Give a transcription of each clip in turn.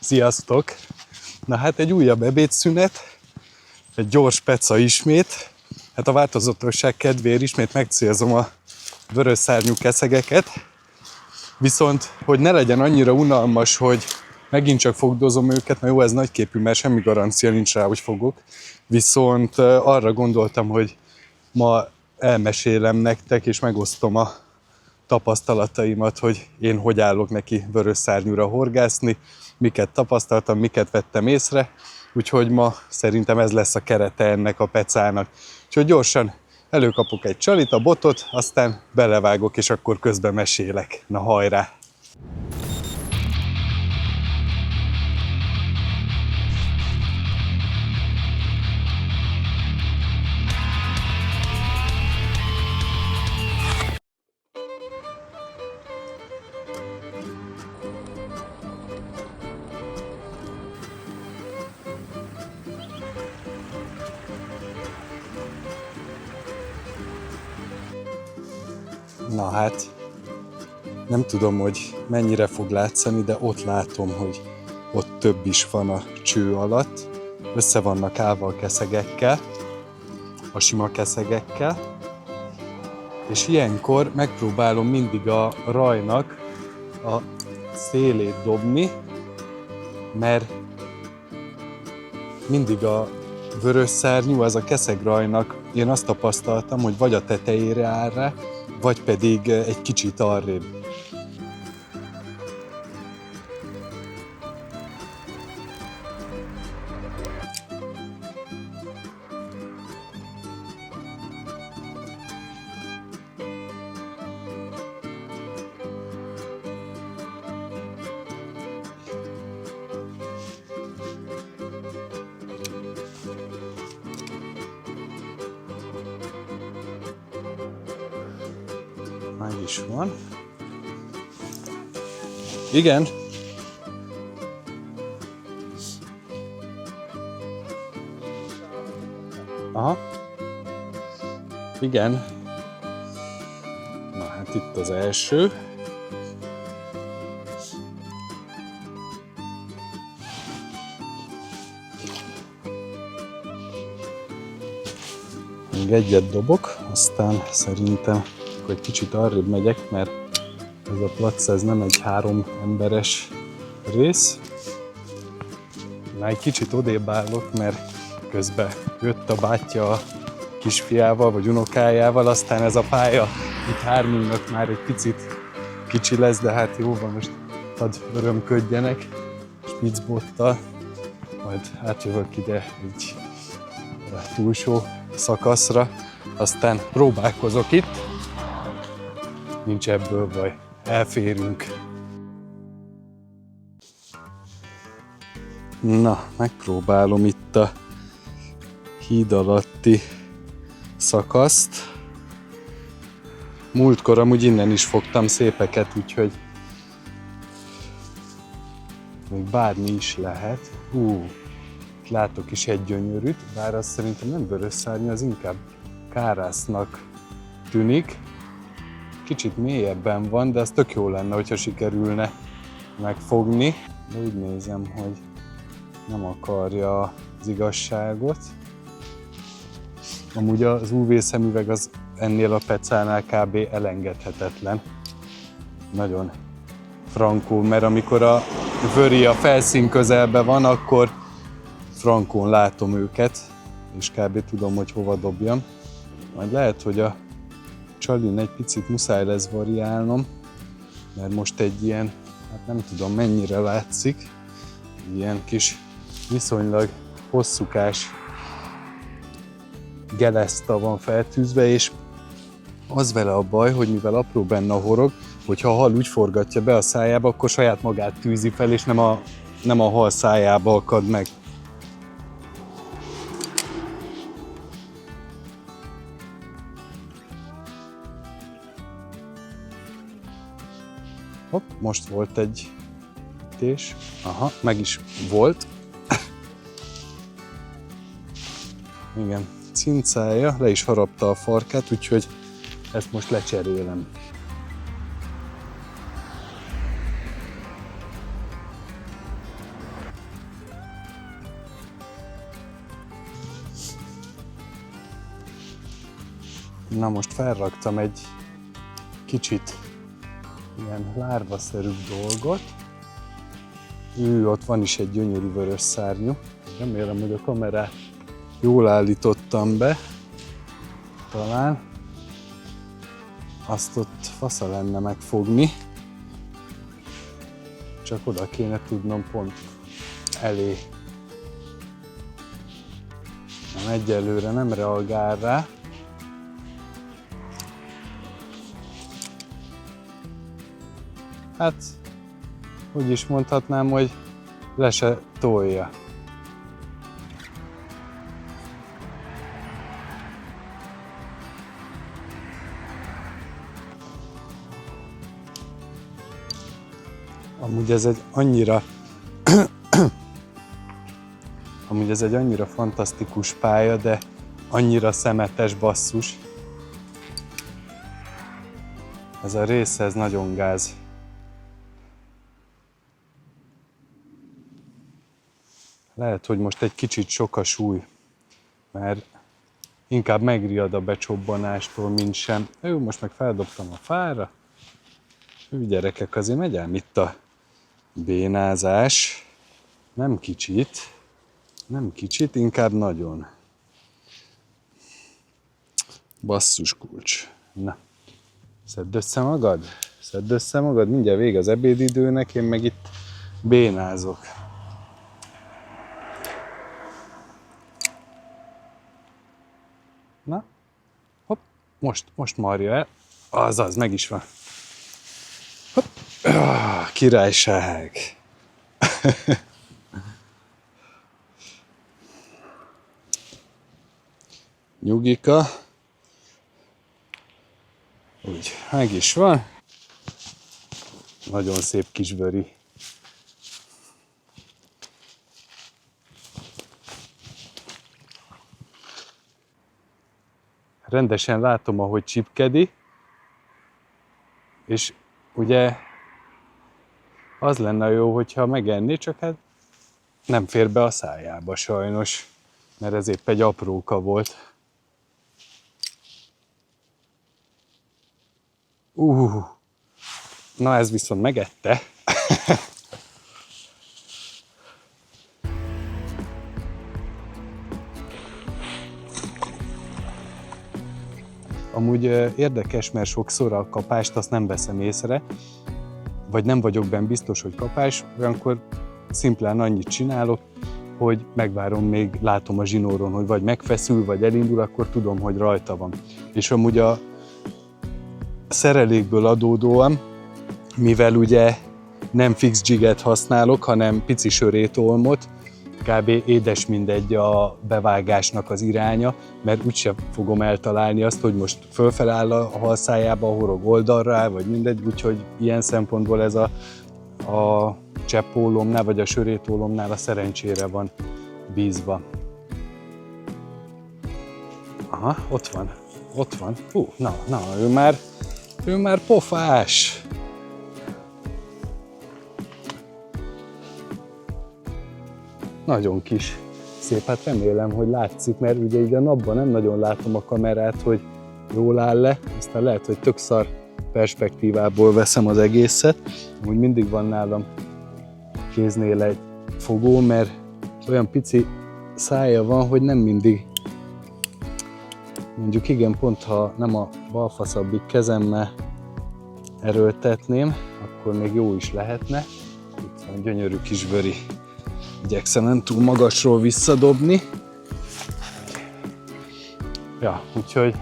Sziasztok! Na hát egy újabb ebédszünet, egy gyors peca ismét. Hát a változatosság kedvéért ismét megcélzom a vörös szárnyú keszegeket. Viszont, hogy ne legyen annyira unalmas, hogy megint csak fogdozom őket, na jó, ez nagyképű, mert semmi garancia nincs rá, hogy fogok. Viszont arra gondoltam, hogy ma elmesélem nektek, és megosztom a tapasztalataimat, hogy én hogy állok neki vörös szárnyúra horgászni, miket tapasztaltam, miket vettem észre, úgyhogy ma szerintem ez lesz a kerete ennek a pecának. Úgyhogy gyorsan előkapok egy csalit, a botot, aztán belevágok, és akkor közben mesélek. Na hajrá! Na hát, nem tudom, hogy mennyire fog látszani, de ott látom, hogy ott több is van a cső alatt. Össze vannak állva a keszegekkel, a sima keszegekkel. És ilyenkor megpróbálom mindig a rajnak a szélét dobni, mert mindig a vörös szárnyú, az a keszegrajnak, én azt tapasztaltam, hogy vagy a tetejére áll rá, vagy pedig egy kicsit arrébb. Meg is van. Igen. Aha. Igen. Na hát itt az első. Még egyet dobok, aztán szerintem egy kicsit arrébb megyek, mert ez a plac, ez nem egy 3 emberes rész. Na, egy kicsit odébb állok, mert közben jött a bátyja a kisfiával, vagy unokájával, aztán ez a pálya itt hármunknak már egy picit kicsi lesz, de hát jó van, most hadd örömködjenek spicbottal, majd átjövök ide egy túlsó szakaszra, aztán próbálkozok itt. Nincs ebből baj, elférünk. Na, megpróbálom itt a híd alatti szakaszt. Múltkor amúgy innen is fogtam szépeket, úgyhogy még bármi is lehet. Itt látok is egy gyönyörűt, bár az szerintem nem vörös szárnyú, az inkább kárásznak tűnik. Kicsit mélyebben van, de ez tök jó lenne, hogyha sikerülne megfogni. De úgy nézem, hogy nem akarja az igazságot. Amúgy az UV szemüveg az ennél a pecánál kb. Elengedhetetlen. Nagyon frankó, mert amikor a vöri a felszín közelben van, akkor frankón látom őket, és kb. Tudom, hogy hova dobjam. Majd lehet, hogy a csalin egy picit muszáj lesz variálnom, mert most egy ilyen, hát nem tudom mennyire látszik, ilyen kis viszonylag hosszúkás geleszta van feltűzve, és az vele a baj, hogy mivel apró benne a horog, hogyha a hal úgy forgatja be a szájába, akkor saját magát tűzi fel, és nem a hal szájába akad meg. Hopp, most volt egy ütés. Aha, meg is volt. Igen, cincálja, le is harapta a farkát, úgyhogy ezt most lecserélem. Na most felraktam egy kicsit ilyen lárvaszerű dolgot. Ott van is egy gyönyörű vörös szárnyú. Remélem, hogy a kamerát jól állítottam be. Talán. Azt ott fasza lenne megfogni. Csak oda kéne tudnom pont elé. Nem, egyelőre nem reagál rá. Hát, úgy is mondhatnám, hogy le se tolja. Amúgy ez egy annyira fantasztikus pálya, de annyira szemetes, basszus. Ez a rész, ez nagyon gáz. Lehet, hogy most egy kicsit sok a súly, mert inkább megriad a becsobbanástól, mint sem. Jó, most meg feldobtam a fára. Gyerekek, azért megy ám itt a bénázás. Nem kicsit, inkább nagyon. Basszus kulcs. Na, szedd össze magad, mindjárt vége az ebédidőnek, én meg itt bénázok. Na, hopp, most marja el. Azaz, meg is van. Hopp, királyság. Nyugika. Úgy, meg is van. Nagyon szép kis vöri. Rendesen látom, ahogy csipkedi, és ugye az lenne jó, hogyha megenné, csak hát nem fér be a szájába sajnos, mert ez épp egy apróka volt. Na ez viszont megette. Amúgy érdekes, mert sokszor a kapást azt nem veszem észre, vagy nem vagyok benne biztos, hogy kapás, olyankor szimplán annyit csinálok, hogy megvárom, még látom a zsinóron, hogy vagy megfeszül, vagy elindul, akkor tudom, hogy rajta van. És amúgy a szerelékből adódóan, mivel ugye nem fix jiget használok, hanem pici sörétolmot, kb. Édes mindegy a bevágásnak az iránya, mert úgyse fogom eltalálni azt, hogy most fölfel áll a halszájába, horog oldalra, vagy mindegy, úgyhogy ilyen szempontból ez a cseppólomnál, vagy a sörétólomnál a szerencsére van bízva. Aha, ott van. Na, ő már pofás. Nagyon kis. Szép, hát remélem, hogy látszik, mert ugye így a napban nem nagyon látom a kamerát, hogy jól áll-e, aztán lehet, hogy tök szar perspektívából veszem az egészet. Úgy mindig van nálam kéznél egy fogó, mert olyan pici szája van, hogy nem mindig, mondjuk igen, pont ha nem a balfaszabbik kezemmel erőltetném, akkor még jó is lehetne. Itt van gyönyörű kis vöri. Igyekszem nem túl magasról visszadobni. Ja, úgyhogy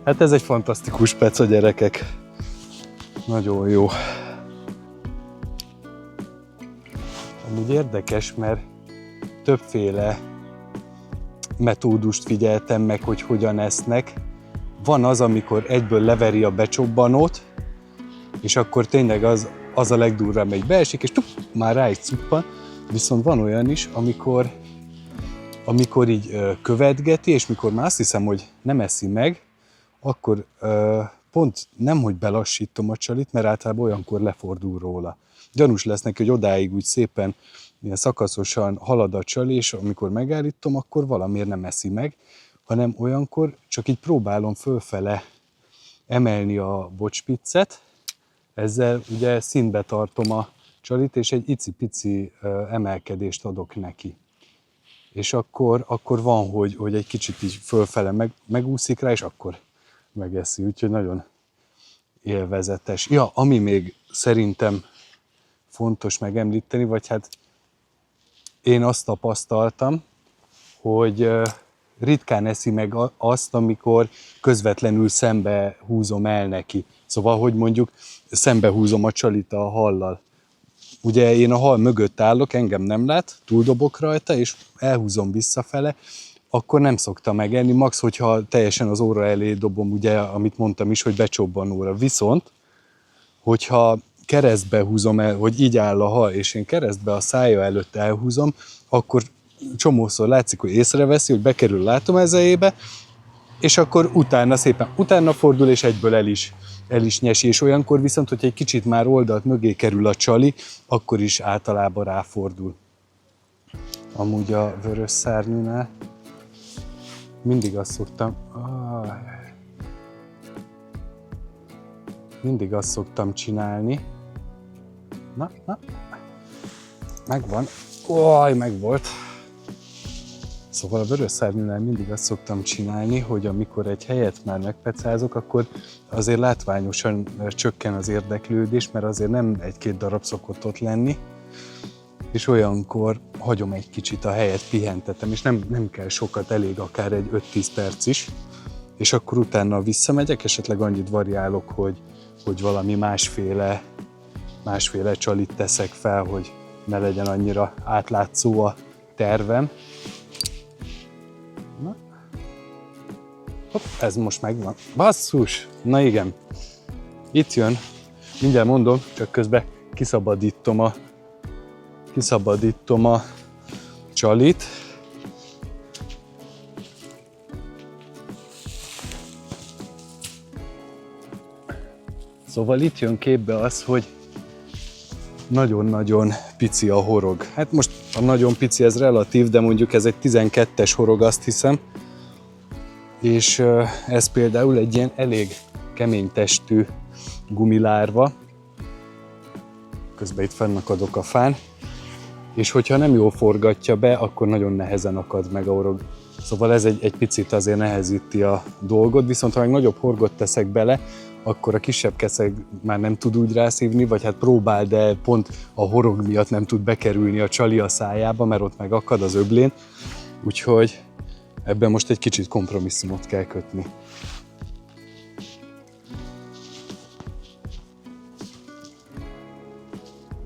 hát ez egy fantasztikus peca, gyerekek. Nagyon jó. Amúgy érdekes, mert többféle metódust figyeltem meg, hogy hogyan esznek. Van az, amikor egyből leveri a becsobbanót, és akkor tényleg az a legdurvább, amelyik beesik, és már rá is cuppan. Viszont van olyan is, amikor így követgeti, és mikor már azt hiszem, hogy nem eszi meg, akkor pont nem, hogy belassítom a csalit, mert általában olyankor lefordul róla. Gyanús lesz neki, hogy odáig úgy szépen ilyen szakaszosan halad a csali, és amikor megállítom, akkor valamiért nem eszi meg. hanem olyankor csak így próbálom fölfele emelni a bocspiccet, ezzel ugye színbe tartom a csalit, és egy icipici emelkedést adok neki. És akkor van, hogy egy kicsit így fölfele megúszik rá, és akkor megeszi, úgyhogy nagyon élvezetes. Ja, ami még szerintem fontos megemlíteni, vagy hát én azt tapasztaltam, hogy ritkán eszi meg azt, amikor közvetlenül szembe húzom el neki. Szóval, hogy mondjuk szembe húzom a csalit a hallal. Ugye én a hal mögött állok, engem nem lát, túldobok rajta, és elhúzom visszafele, akkor nem szokta megenni, max, hogyha teljesen az óra elé dobom, ugye, amit mondtam is, hogy becsobban óra. Viszont, hogyha keresztbe húzom el, hogy így áll a hal, és én keresztbe a szája előtt elhúzom, akkor csomószor látszik, hogy észreveszi, hogy bekerül látomezejébe, és akkor utána szépen utána fordul, és egyből el is nyesi, és olyankor viszont, hogy egy kicsit már oldalt mögé kerül a csali, akkor is általában ráfordul. Amúgy a vörös szárnyúnál mindig azt szoktam csinálni. Na, megvan. Megvolt. Szóval a vörös szárnyúnál mindig azt szoktam csinálni, hogy amikor egy helyet már megpecázok, akkor azért látványosan csökken az érdeklődés, mert azért nem egy-két darab szokott ott lenni, és olyankor hagyom egy kicsit a helyet, pihentetem, és nem kell sokat, elég akár egy 5-10 perc is, és akkor utána visszamegyek, esetleg annyit variálok, hogy valami másféle csalit teszek fel, hogy ne legyen annyira átlátszó a tervem. Na. Hopp, ez most megvan. Basszus! Na igen. Itt jön. Mindjárt mondom, csak közben kiszabadítom a csalit. Szóval itt jön képbe az, hogy nagyon-nagyon pici a horog. Hát most a nagyon pici, ez relatív, de mondjuk ez egy 12-es horog, azt hiszem. És ez például egy ilyen elég kemény testű gumilárva. Közben itt fennakadok a fán. És hogyha nem jól forgatja be, akkor nagyon nehezen akad meg a horog. Szóval ez egy picit azért nehezíti a dolgot, viszont ha meg nagyobb horgot teszek bele, akkor a kisebb keszeg már nem tud úgy rászívni, vagy hát próbál, de pont a horog miatt nem tud bekerülni a csali a szájába, mert ott meg akad az öblén. Úgyhogy ebben most egy kicsit kompromisszumot kell kötni.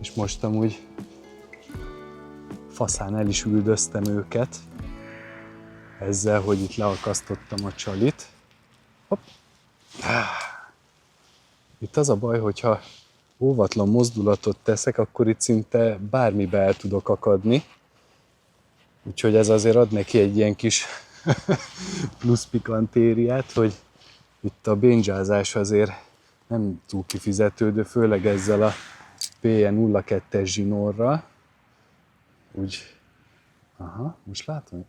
És most amúgy faszán el is üldöztem őket, ezzel, hogy itt leakasztottam a csalit. Hopp. Itt az a baj, hogyha óvatlan mozdulatot teszek, akkor itt szinte bármibe el tudok akadni. Úgyhogy ez azért ad neki egy ilyen kis plusz pikantériát, hogy itt a béndzsázás azért nem túl kifizetődő, főleg ezzel a PE02-es zsinórral. Úgy, most látom?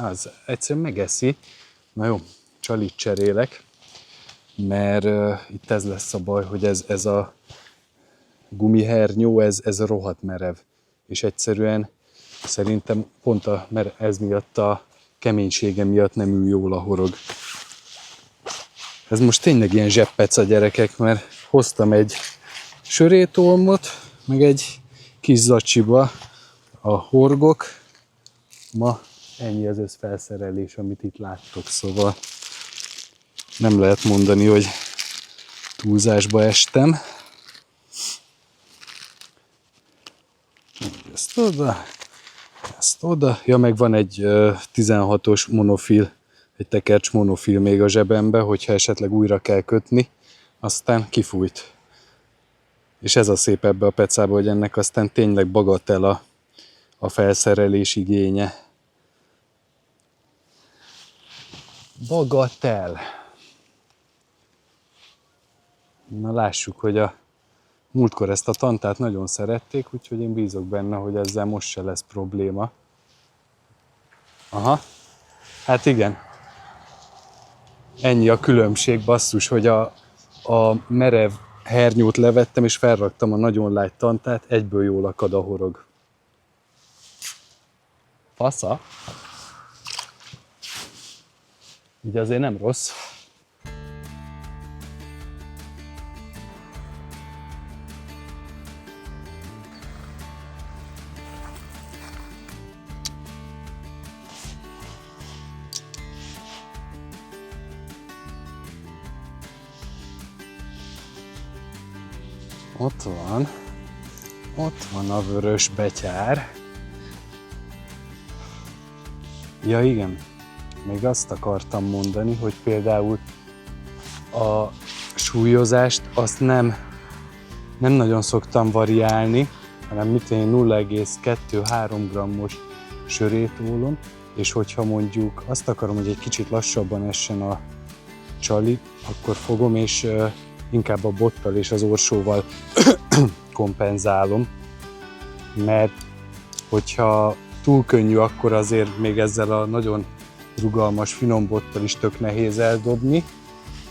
Az egyszerűen megeszi. Na jó, csalit cserélek, mert itt ez lesz a baj, hogy ez a gumihernyó, ez rohadt merev. És egyszerűen szerintem pont ez miatt, a keménysége miatt nem ül jól a horog. Ez most tényleg ilyen zseppec a gyerekek, mert hoztam egy sörétolmot, meg egy kis zacsiba a horgok. Ma ennyi az összfelszerelés, amit itt láttok, szóval nem lehet mondani, hogy túlzásba estem. Ezt oda. Ja, meg van egy 16-os monofil, egy tekercs monofil még a zsebembe, hogyha esetleg újra kell kötni, aztán kifújt. És ez a szép ebbe a pecába, hogy ennek aztán tényleg bagatel a felszerelés igénye. Bagatel. Na lássuk, hogy a múltkor ezt a tantát nagyon szerették, úgyhogy én bízok benne, hogy ezzel most se lesz probléma. Aha. Hát igen. Ennyi a különbség, basszus, hogy a merev hernyót levettem, és felraktam a nagyon lágy tantát, egyből jól akad a horog. Fasza. Így azért nem rossz. Ott van a vörös betyár. Ja igen, még azt akartam mondani, hogy például a súlyozást azt nem nagyon szoktam variálni, hanem 0,2-3 grammos sörétólom, és hogyha mondjuk azt akarom, hogy egy kicsit lassabban essen a csali, akkor fogom, és inkább a bottal és az orsóval kompenzálom, mert hogyha túl könnyű, akkor azért még ezzel a nagyon rugalmas, finom bottal is tök nehéz eldobni,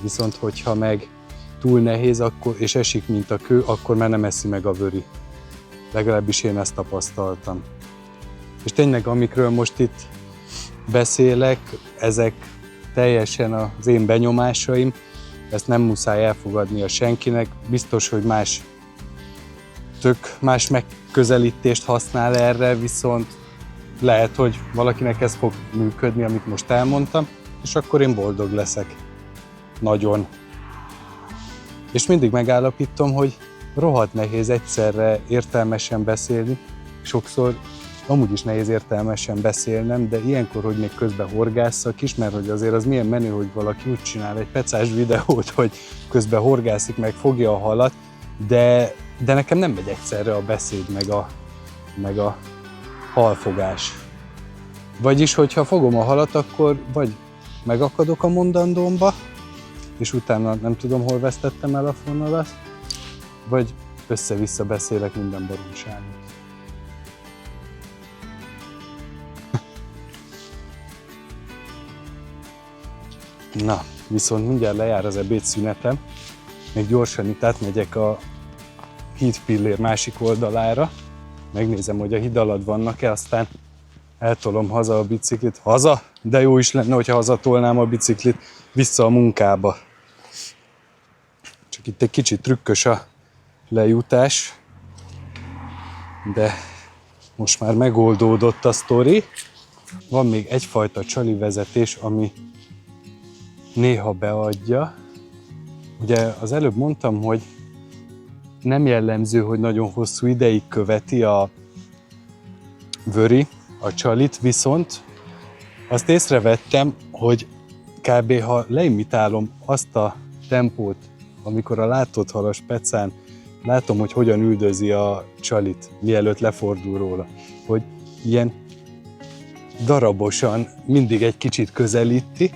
viszont hogyha meg túl nehéz akkor, és esik, mint a kő, akkor már nem eszi meg a vöri. Legalábbis én ezt tapasztaltam. És tényleg, amikről most itt beszélek, ezek teljesen az én benyomásaim, ezt nem muszáj elfogadnia senkinek, biztos, hogy más megközelítést használ erre, viszont lehet, hogy valakinek ez fog működni, amit most elmondtam, és akkor én boldog leszek. Nagyon. És mindig megállapítom, hogy rohadt nehéz egyszerre értelmesen beszélni, sokszor amúgy is nehéz értelmesen beszélnem, de ilyenkor, hogy még közben horgásszak is, mert hogy azért az milyen menő, hogy valaki úgy csinál egy pecás videót, hogy közben horgászik, meg fogja a halat, de nekem nem megy egyszerre a beszéd, meg a halfogás. Vagyis, hogyha fogom a halat, akkor vagy megakadok a mondandómba, és utána nem tudom, hol vesztettem el a fonalat, vagy össze-vissza beszélek minden baromságot. Na, viszont mindjárt lejár az ebédszünetem. Még gyorsan itt átmegyek a hídpillér másik oldalára. Megnézem, hogy a híd alatt vannak-e, aztán eltolom haza a biciklit. Haza? De jó is lenne, hogyha hazatolnám a biciklit vissza a munkába. Csak itt egy kicsit trükkös a lejutás, de most már megoldódott a sztori. Van még egyfajta csali vezetés, ami néha beadja. Ugye az előbb mondtam, hogy nem jellemző, hogy nagyon hosszú ideig követi a vöri a csalit, viszont azt észrevettem, hogy kb. Ha leimitálom azt a tempót, amikor a látott hal a specán, látom, hogy hogyan üldözi a csalit, mielőtt lefordul róla, hogy ilyen darabosan mindig egy kicsit közelíti,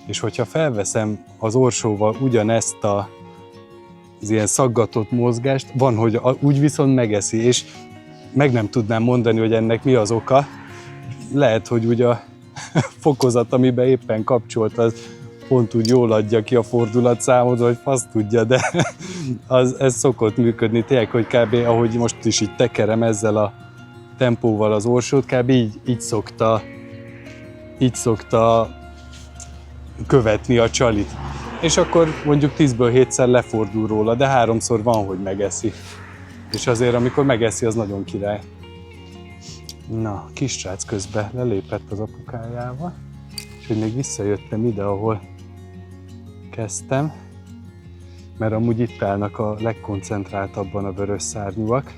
és hogyha felveszem az orsóval ugyanezt az ilyen szaggatott mozgást, van, hogy úgy viszont megeszi, és meg nem tudnám mondani, hogy ennek mi az oka. Lehet, hogy úgy a fokozat, amiben éppen kapcsolt, az pont úgy jól adja ki a fordulatszámot, hogy fasz tudja, de ez szokott működni tényleg, hogy kb. Ahogy most is így tekerem ezzel a tempóval az orsót, kb. így szokta követni a csalit. És akkor mondjuk 10-ből 7-szer lefordul róla, de 3-szor van, hogy megeszi. És azért, amikor megeszi, az nagyon király. Na, kisrác közben lelépett az apukájával, és hogy még visszajöttem ide, ahol kezdtem, mert amúgy itt állnak a legkoncentráltabban a vörös szárnyúak.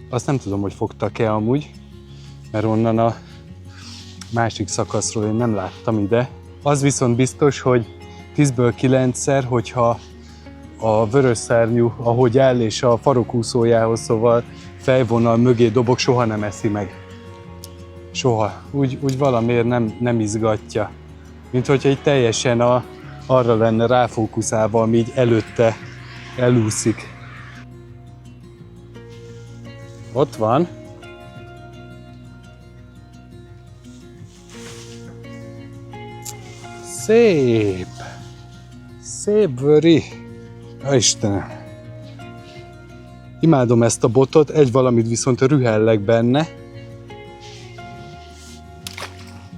Azt nem tudom, hogy fogtak-e amúgy, mert onnan a másik szakaszról én nem láttam ide. Az viszont biztos, hogy 10-ből 9-szer, hogyha a vörös szárnyú, ahogy áll, és a farokúszójához, szóval fejvonal mögé dobok, soha nem eszi meg. Soha. Úgy valamiért nem izgatja. Mint hogyha így teljesen arra lenne ráfókuszálva, ami így előtte elúszik. Ott van. Szép! Szép vöri! Ja, Istenem! Imádom ezt a botot, egy valamit viszont rühellek benne,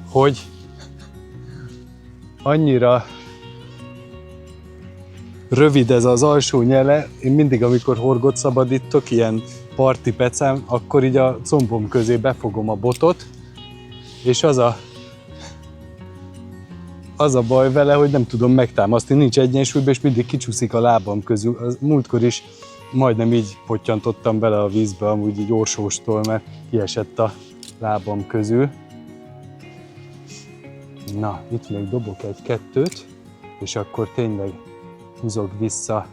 hogy annyira rövid ez az alsó nyele. Én mindig, amikor horgot szabadítok, ilyen parti pecám, akkor így a combom közé befogom a botot, és az a baj vele, hogy nem tudom megtámasztani, nincs egyensúlyban, és mindig kicsúszik a lábam közül. Az múltkor is majdnem így pottyantottam bele a vízbe, amúgy így orsóstól, mert kiesett a lábam közül. Na, itt még dobok egy-kettőt, és akkor tényleg húzok vissza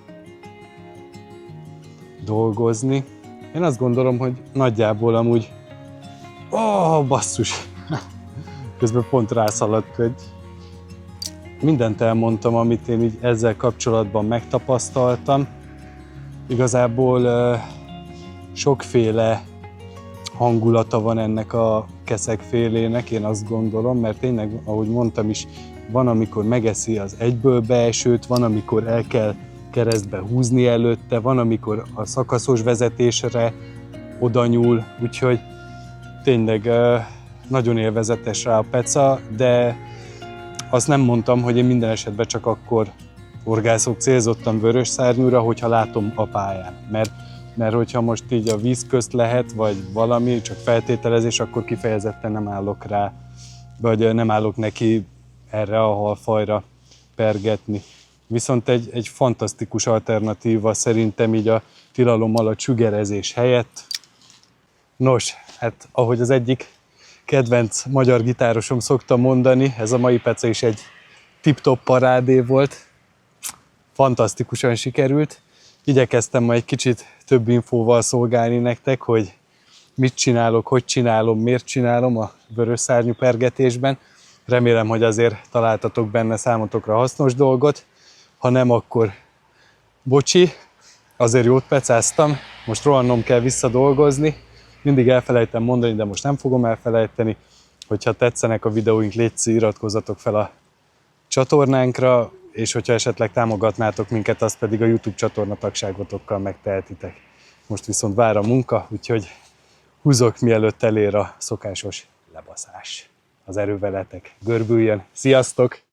dolgozni. Én azt gondolom, hogy nagyjából amúgy... Basszus! Közben pont rászaladt egy... Mindent elmondtam, amit én így ezzel kapcsolatban megtapasztaltam. Igazából sokféle hangulata van ennek a keszegfélének, én azt gondolom, mert tényleg, ahogy mondtam is, van, amikor megeszi az egyből beesőt, van, amikor el kell keresztbe húzni előtte, van, amikor a szakaszos vezetésre oda nyúl, úgyhogy tényleg nagyon élvezetes rá a peca, de azt nem mondtam, hogy én minden esetben csak akkor horgászok célzottan vörös szárnyúra, hogyha látom a pályán. Mert hogyha most így a víz közt lehet, vagy valami, csak feltételezés, akkor kifejezetten nem állok rá, vagy nem állok neki erre a halfajra pergetni. Viszont egy fantasztikus alternatíva szerintem így a tilalom alatt sügerezés helyett. Nos, hát ahogy az egyik kedvenc magyar gitárosom szokta mondani, ez a mai peca is egy tip-top parádé volt. Fantasztikusan sikerült. Igyekeztem ma egy kicsit több infóval szolgálni nektek, hogy mit csinálok, hogy csinálom, miért csinálom a vörös szárnyú pergetésben. Remélem, hogy azért találtatok benne számotokra hasznos dolgot. Ha nem, akkor bocsi, azért jót pecáztam. Most rohannom kell visszadolgozni. Mindig elfelejtem mondani, de most nem fogom elfelejteni. Hogyha tetszenek a videóink, létszi, iratkozzatok fel a csatornánkra, és hogyha esetleg támogatnátok minket, azt pedig a YouTube csatorna tagságotokkal megtehetitek. Most viszont vár a munka, úgyhogy húzok, mielőtt elér a szokásos lebaszás. Az erő veletek görbüljön. Sziasztok!